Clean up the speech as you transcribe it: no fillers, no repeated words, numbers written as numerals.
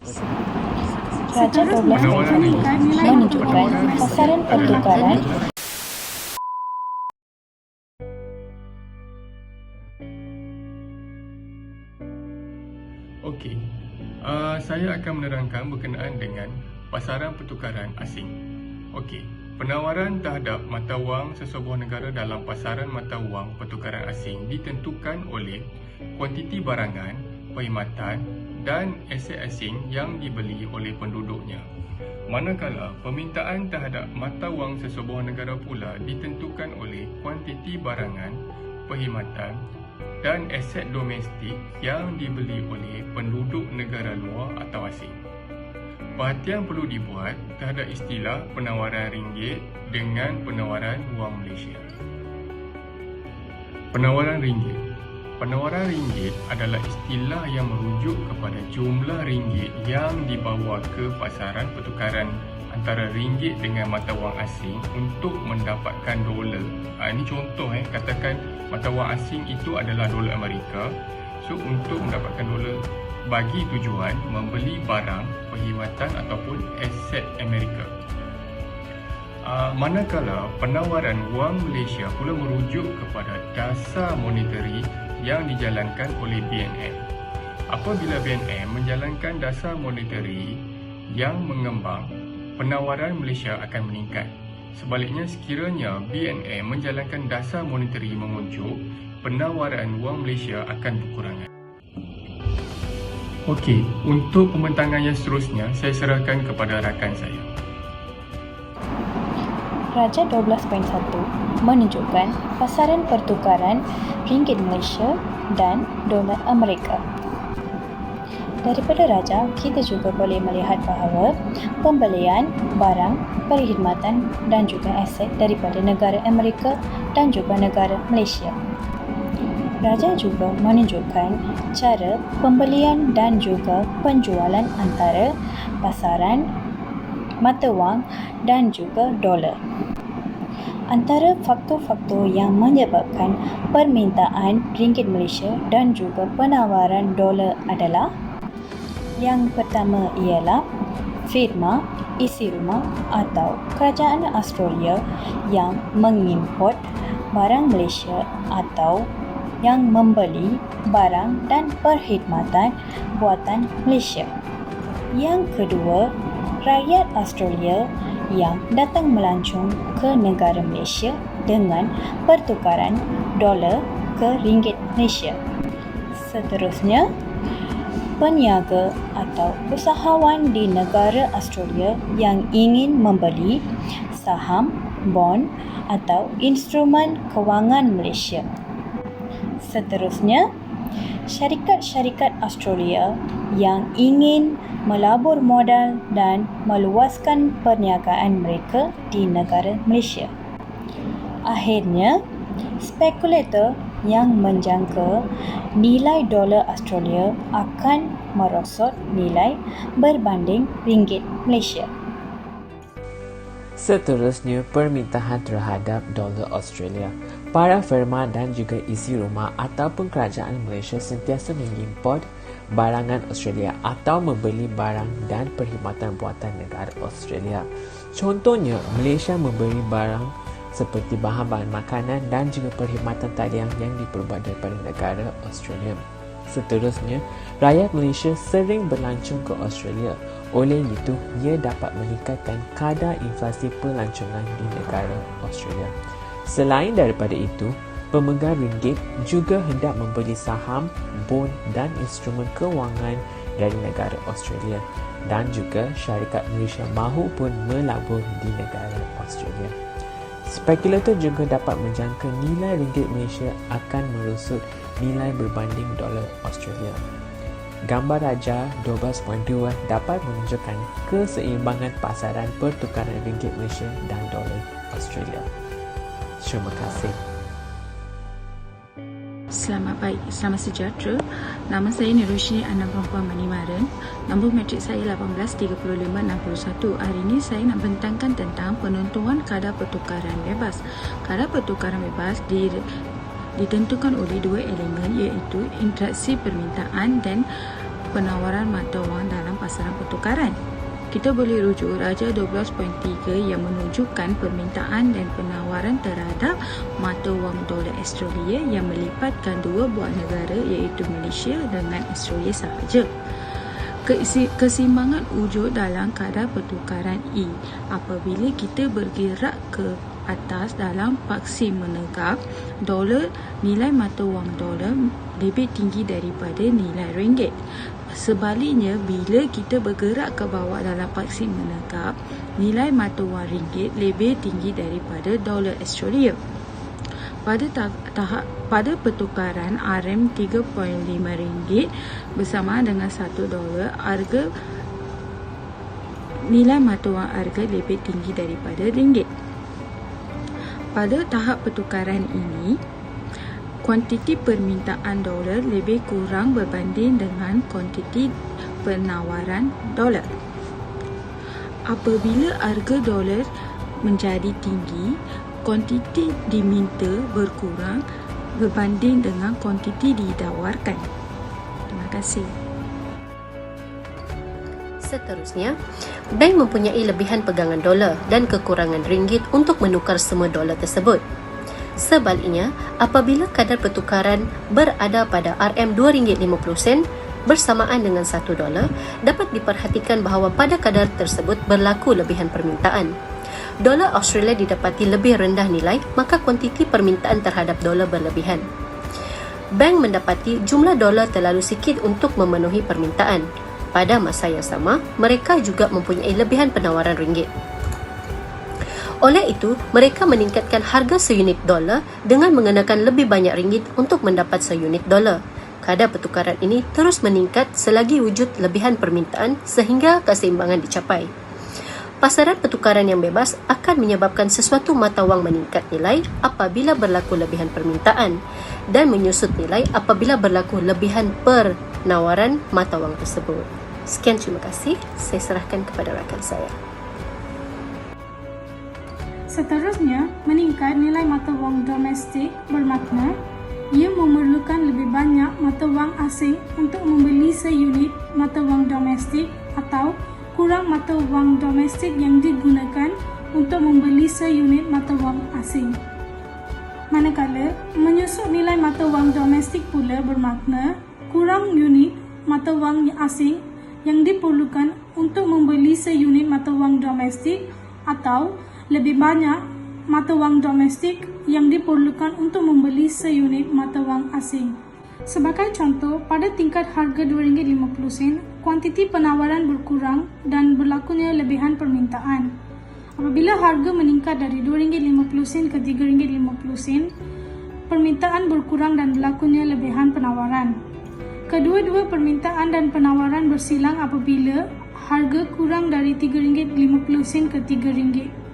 Raja 12.1 menunjukkan pasaran pertukaran Okey, saya akan menerangkan berkenaan dengan pasaran pertukaran asing. Okey, penawaran terhadap mata wang sesebuah negara dalam pasaran mata wang pertukaran asing ditentukan oleh kuantiti barangan, perkhidmatan dan aset asing yang dibeli oleh penduduknya. Manakala permintaan terhadap mata wang sesebuah negara pula ditentukan oleh kuantiti barangan, perkhidmatan dan aset domestik yang dibeli oleh penduduk negara luar atau asing. Perhatian perlu dibuat terhadap istilah penawaran ringgit dengan penawaran wang Malaysia. Penawaran ringgit. Penawaran ringgit adalah istilah yang merujuk kepada jumlah ringgit yang dibawa ke pasaran pertukaran antara ringgit dengan mata wang asing untuk mendapatkan dolar. Ini contoh katakan mata wang asing itu adalah dolar Amerika. So untuk mendapatkan dolar bagi tujuan membeli barang, perkhidmatan ataupun aset Amerika. Manakala penawaran wang Malaysia pula merujuk kepada dasar monetary yang dijalankan oleh BNM. Apabila BNM menjalankan dasar monetary yang mengembang, penawaran Malaysia akan meningkat. Sebaliknya, sekiranya BNM menjalankan dasar monetary menguncup, penawaran wang Malaysia akan berkurangan. Okey, untuk pembentangan yang seterusnya, saya serahkan kepada rakan saya. Raja 12.1 menunjukkan pasaran pertukaran ringgit Malaysia dan dolar Amerika. Daripada raja, kita juga boleh melihat bahawa pembelian barang, perkhidmatan dan juga aset daripada negara Amerika dan juga negara Malaysia. Raja juga menunjukkan cara pembelian dan juga penjualan antara pasaran mata wang dan juga dolar. Antara faktor-faktor yang menyebabkan permintaan ringgit Malaysia dan juga penawaran dolar adalah: yang pertama ialah firma isi rumah atau kerajaan Australia yang mengimport barang Malaysia atau yang membeli barang dan perkhidmatan buatan Malaysia. Yang kedua, rakyat Australia yang datang melancong ke negara Malaysia dengan pertukaran dolar ke ringgit Malaysia. Seterusnya, peniaga atau usahawan di negara Australia yang ingin membeli saham, bond atau instrumen kewangan Malaysia. Seterusnya, syarikat-syarikat Australia yang ingin melabur modal dan meluaskan perniagaan mereka di negara Malaysia. Akhirnya, spekulator yang menjangka nilai dolar Australia akan merosot nilai berbanding ringgit Malaysia. Seterusnya, permintaan terhadap dolar Australia. Para firma dan juga isi rumah ataupun kerajaan Malaysia sentiasa mengimport barangan Australia atau membeli barang dan perkhidmatan buatan negara Australia. Contohnya, Malaysia membeli barang seperti bahan-bahan makanan dan juga perkhidmatan talian yang diperbuat daripada negara Australia. Seterusnya, rakyat Malaysia sering berlancong ke Australia. Oleh itu, ia dapat meningkatkan kadar inflasi pelancongan di negara Australia. Selain daripada itu, pemegang ringgit juga hendak membeli saham, bond dan instrumen kewangan dari negara Australia, dan juga syarikat Malaysia mahu pun melabur di negara Australia. Spekulator juga dapat menjangka nilai ringgit Malaysia akan merosot nilai berbanding dolar Australia. Gambar raja 12.2 dapat menunjukkan keseimbangan pasaran pertukaran ringgit Malaysia dan dolar Australia. Terima kasih. Selamat pagi, selamat sejahtera. Nama saya Nirushini Anam Perempuan Manimaran. Nombor matrik saya 183561. Hari ini saya nak bentangkan tentang penentuan kadar pertukaran bebas. Kadar pertukaran bebas ditentukan oleh dua elemen, iaitu interaksi permintaan dan penawaran mata wang dalam pasaran pertukaran. Kita boleh rujuk Raja 12.3 yang menunjukkan permintaan dan penawaran terhadap mata wang dolar Australia yang melipatkan dua buah negara iaitu Malaysia dengan Australia sahaja. Keseimbangan wujud dalam kadar pertukaran E apabila kita bergerak ke atas dalam paksi menegak dolar, nilai mata wang dolar lebih tinggi daripada nilai ringgit. Sebaliknya, bila kita bergerak ke bawah dalam paksi menegak, nilai mata wang ringgit lebih tinggi daripada dolar Australia. Pada pertukaran RM3.5 bersamaan dengan $1, harga nilai mata wang harga lebih tinggi daripada ringgit. Pada tahap pertukaran ini, kuantiti permintaan dolar lebih kurang berbanding dengan kuantiti penawaran dolar. Apabila harga dolar menjadi tinggi, kuantiti diminta berkurang berbanding dengan kuantiti ditawarkan. Terima kasih. Seterusnya, bank mempunyai lebihan pegangan dolar dan kekurangan ringgit untuk menukar semua dolar tersebut. Sebaliknya, apabila kadar pertukaran berada pada RM2.50 bersamaan dengan $1, dapat diperhatikan bahawa pada kadar tersebut berlaku lebihan permintaan. Dolar Australia didapati lebih rendah nilai, maka kuantiti permintaan terhadap dolar berlebihan. Bank mendapati jumlah dolar terlalu sikit untuk memenuhi permintaan. Pada masa yang sama, mereka juga mempunyai lebihan penawaran ringgit. Oleh itu, mereka meningkatkan harga seunit dolar dengan mengenakan lebih banyak ringgit untuk mendapat seunit dolar. Kadar pertukaran ini terus meningkat selagi wujud lebihan permintaan sehingga keseimbangan dicapai. Pasaran pertukaran yang bebas akan menyebabkan sesuatu mata wang meningkat nilai apabila berlaku lebihan permintaan dan menyusut nilai apabila berlaku lebihan penawaran mata wang tersebut. Sekian, terima kasih. Saya serahkan kepada rakan saya. Seterusnya, meningkat nilai mata wang domestik bermakna ia memerlukan lebih banyak mata wang asing untuk membeli seunit mata wang domestik atau kurang mata wang domestik yang digunakan untuk membeli seunit mata wang asing. Manakala, menyusut nilai mata wang domestik pula bermakna kurang unit mata wang asing yang diperlukan untuk membeli seunit mata wang domestik atau lebih banyak mata wang domestik yang diperlukan untuk membeli seunit mata wang asing. Sebagai contoh, pada tingkat harga RM2.50, kuantiti penawaran berkurang dan berlakunya lebihan permintaan. Apabila harga meningkat dari RM2.50 ke RM3.50, permintaan berkurang dan berlakunya lebihan penawaran. Kedua-dua permintaan dan penawaran bersilang apabila harga kurang dari RM3.50 ke RM3.